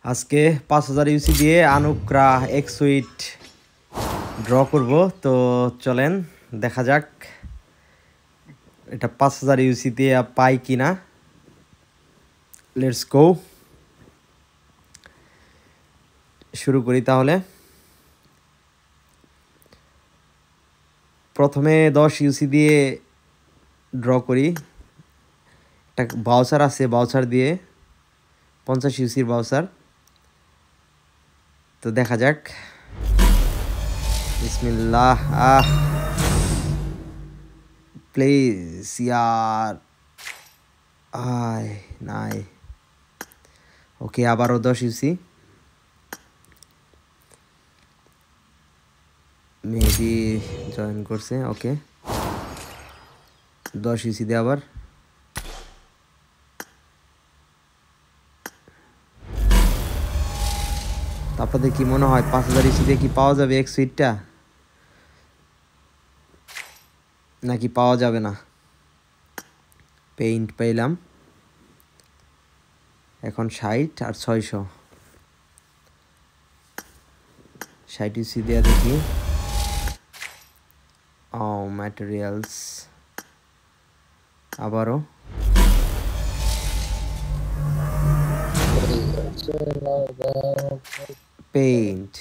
আজকে 5000 ইউসি দিয়ে আনুকরা এক্সুইট ড্র করব। তো চলেন দেখা যাক এটা 5000 ইউসি দিয়ে পাই কিনা। লেটস গো, শুরু করি তাহলে। প্রথমে 10 ইউসি দিয়ে ড্র করি। একটা বাউচার আছে, বাউচার দিয়ে 50 ইউসির বাউচার। তো দেখা যাক। বিসমিল্লাহ। প্লিজ ইয়ার, আয় নাই। ওকে, আবারও 10 ইউসি। মেবি জয়েন করছে। ওকে, 10 ইউসি দিয়ে আবার। আপনাদের কি মনে হয় 5000 ইউসি দিয়ে কি পাওয়া যাবে এক্সুইটটা, নাকি পাওয়া যাবে না? পেইন্ট পেলাম এখন 60 আর 600। 60 ইউসি দিয়ে দেখি। ও ম্যাটেরিয়ালস, আবারও পেইন্ট।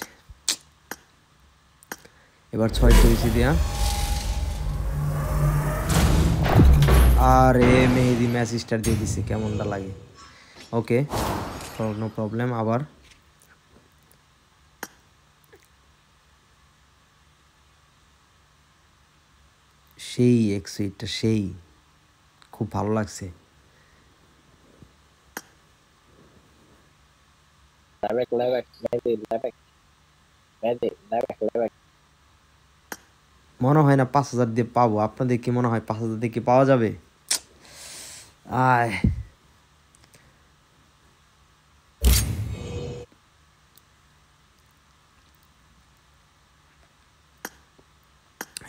এবার 600 ইউসি দিয়া। আরে মেহেদি ম্যাচ স্টার দিয়ে দিছে, কেমনটা লাগে। ওকে, নো প্রবলেম। আবার সেই এক্সুইটটা, সেই খুব ভালো লাগছে। মনে হয় না 5000 দিয়ে পাবো। আপনাদের কি মনে হয় 5000 দিয়ে কি পাওয়া যাবে? আয়,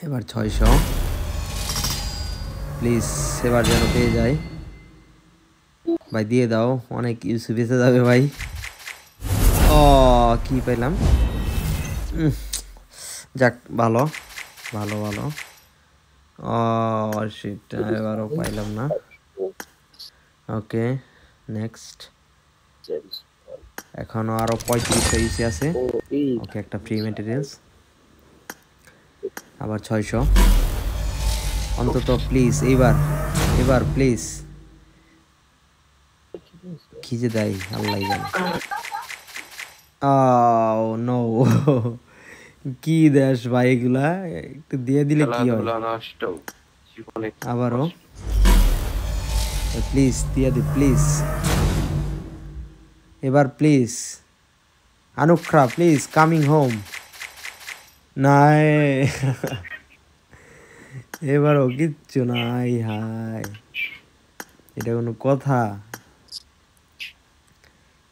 এবার 600 প্লিজ, এবার যেন পেয়ে যাই। ভাই দিয়ে দাও, অনেক ইউসি বেঁচে যাবে ভাই। ও কি পেলাম, যাক ভালো ভালো ভালো। ও সেটা এবারও পাইলাম না। ওকে, নেক্সট। এখনো আরো 3500 ইউসি আছে। ওকে, একটা ফ্রি ম্যাটেরিয়ালস। আবার 600 অন্তত প্লিজ, এইবার এবার প্লিজ। কি যে দেয় আল্লাহ জানে। নো, কি দেশ ভাই এগুলা, একটু দিয়ে দিলে কি হয়। আবারও প্লিজ দিয়ে দি প্লিজ, এবার প্লিজ। আনুকরা প্লিজ কামিং হোম। নাই, এবারও কিচ্ছু নাই। হাই, এটা কোনো কথা?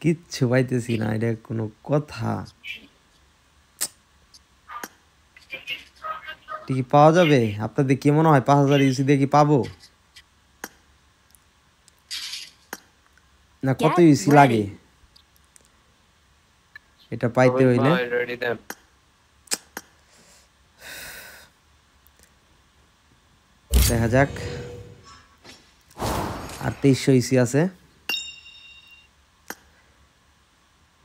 কিচ্ছু পাইতেছি না, এটা কোনো কথা? কি পাওয়া যাবে? আপনাদের কি মনে হয় 5000 ইউসি দিয়ে কি পাবো, না কত ইউসি লাগে এটা পাইতে হইলে? দেখা যাক। আর 2300 ইসি আছে।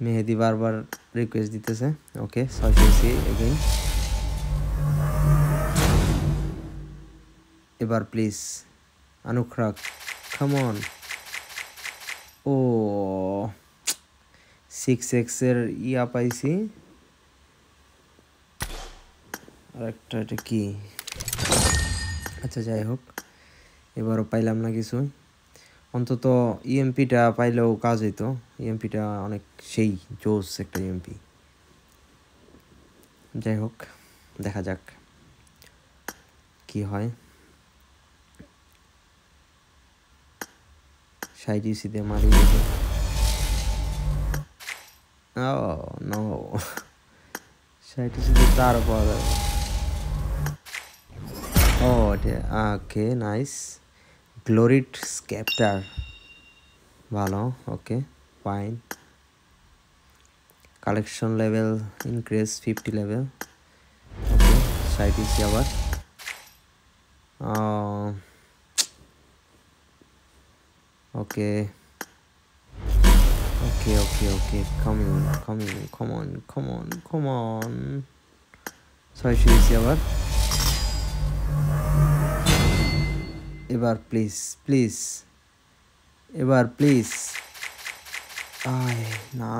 মেহেদি বারবার রিকোয়েস্ট দিতেছে। ওকে, 600 ইসি এগেইন। এবার প্লিজ আনুকরা, কাম অন। ও 6x এর ইয়া পাইছি। আর একটা, এটা কি? আচ্ছা যাই হোক, এবারও পাইলাম না কিছু। অন্তত ইএমপিটা পাইলেও কাজ হইতো। ইএমপিটা অনেক সেই জোস একটা ইএমপি। যাই হোক, দেখা যাক কি হয়। 60 ইউসি দিয়ে মারি দেখি। ও নো, 60 ইউসি দিয়ে তার পাওয়া যাবে। ও ওকে, নাইস। গ্লোরিড স্ক্যাপ্টার, ভালো। Okay fine. Collection level increase 50 level. Okay, সাইড ইসি আবার okay okay okay okay coming কমন 600 ইসি আবার। এবার প্লিজ এবার প্লিজ আয় না।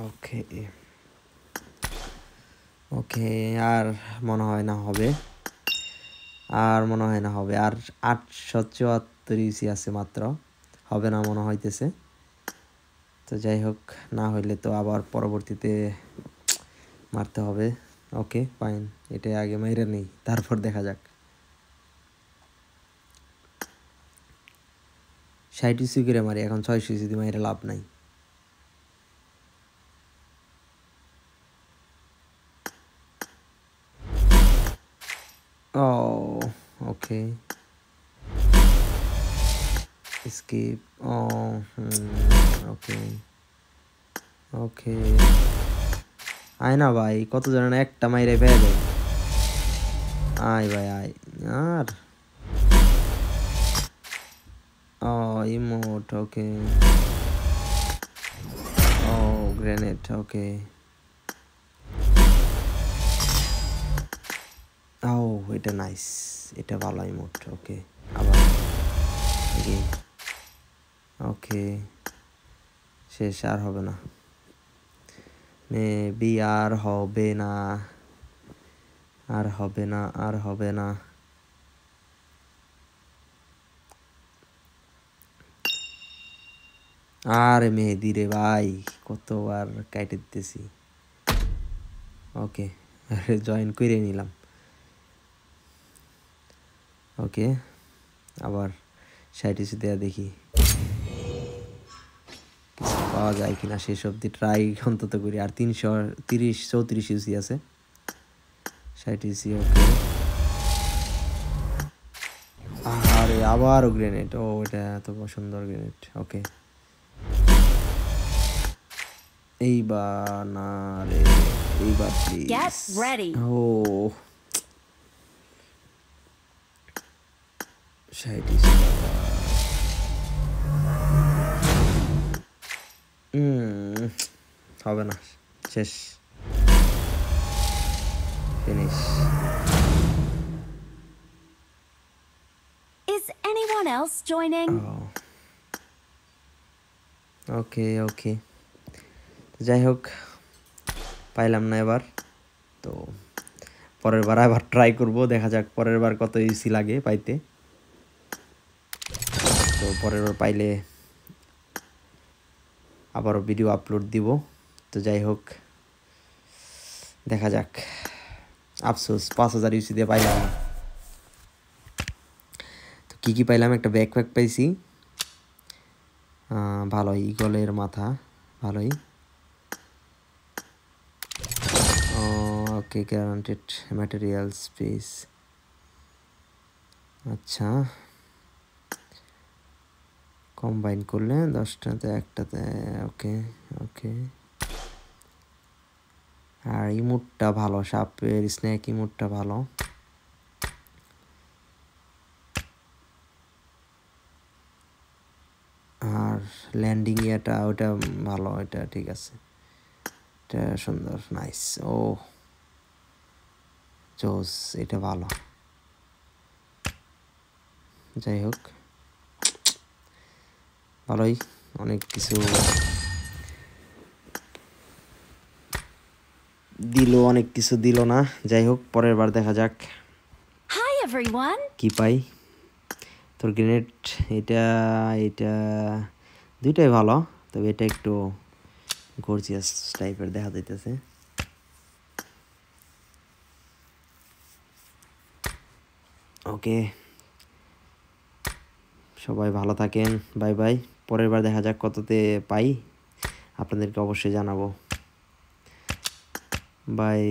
ওকে ওকে, আর মনে হয় না হবে, আর 874 ইসি আছে মাত্র, হবে না মনে হইতেছে। তো যাই হোক, না হইলে তো আবার পরবর্তীতে মারতে হবে। ওকে ফাইন, এটা আগে মাইরে নেই, তারপর দেখা যাক। 60 ইসি করে মারি, এখন 600 ইসি দিয়ে মাইরে লাভ নাই। Oh, okay. Escape. Oh, okay. Okay. আয় না ভাই, কত জন একটা মাইরে পেয়ে যায়। আয় ভাই আয়। আর ইমোট, ওকে। গ্রেনেড, ওকে। এটা নাইস, এটা ভালো ইমোট, ওকে। আবার ওকে, শেষ, আর হবে না মেবি, আর হবে না। আরে মেহেদি রে ভাই, কতবার কাইটে দিতেছি। ওকে, জয়েন করে নিলাম। ওকে, আবার 60 ইসি দেয়া দেখি পাওয়া যায় কিনা, শেষ অব্দি ট্রাই অন্তত করি। আর 334 ইসি আছে, 60 ইসি। ওকে, আরে আবারও গ্রেনেড। এটা এত সুন্দর গ্রেনেড। ওকে, এইবার না রে, এইবার প্লিজ। ও 60 ইসি হবে না, শেষ, finish. Is anyone else joining? ওকে ওকে, যাই হোক, পাইলাম না এবার। তো পরের বার আবার ট্রাই করব, দেখা যাক পরের বার কত ইসি লাগে পাইতে। তো পরের বার পাইলে আবারও ভিডিও আপলোড দিব। তো যাই হোক, দেখা যাক। আফসোস 5000 ইউসি দিয়ে পাইলাম না। তো কী পাইলাম, একটা ব্যাকপ্যাক পাইছি, ভালোই, ইগলের মাথা, ভালোই। ওকে, গ্যারান্টেড ম্যাটেরিয়াল স্পেস, আচ্ছা। কম্বাইন করলে 10টাতে একটাতে, ওকে ওকে। আর ইমোটটা ভালো, সাপের স্নেক ইমোটটা ভালো। আর ল্যান্ডিং ইয়েটা, ওটা ভালো, এটা ঠিক আছে, এটা সুন্দর, নাইস। জোস, এটা ভালো। যাই হোক, ভালোই, অনেক কিছু দিল না। যাই হোক, পরের বার দেখা যাক কি পাই। তোর গ্রেনেড, এটা দুইটাই ভালো, তবে এটা একটু গর্জিয়াস টাইপের দেখা যাইতেছে। ওকে, সবাই ভালো থাকেন, বাই বাই। পরের বার দেখা যাক কততে পাই, আপনাদেরকে অবশ্যই জানাবো। বাই।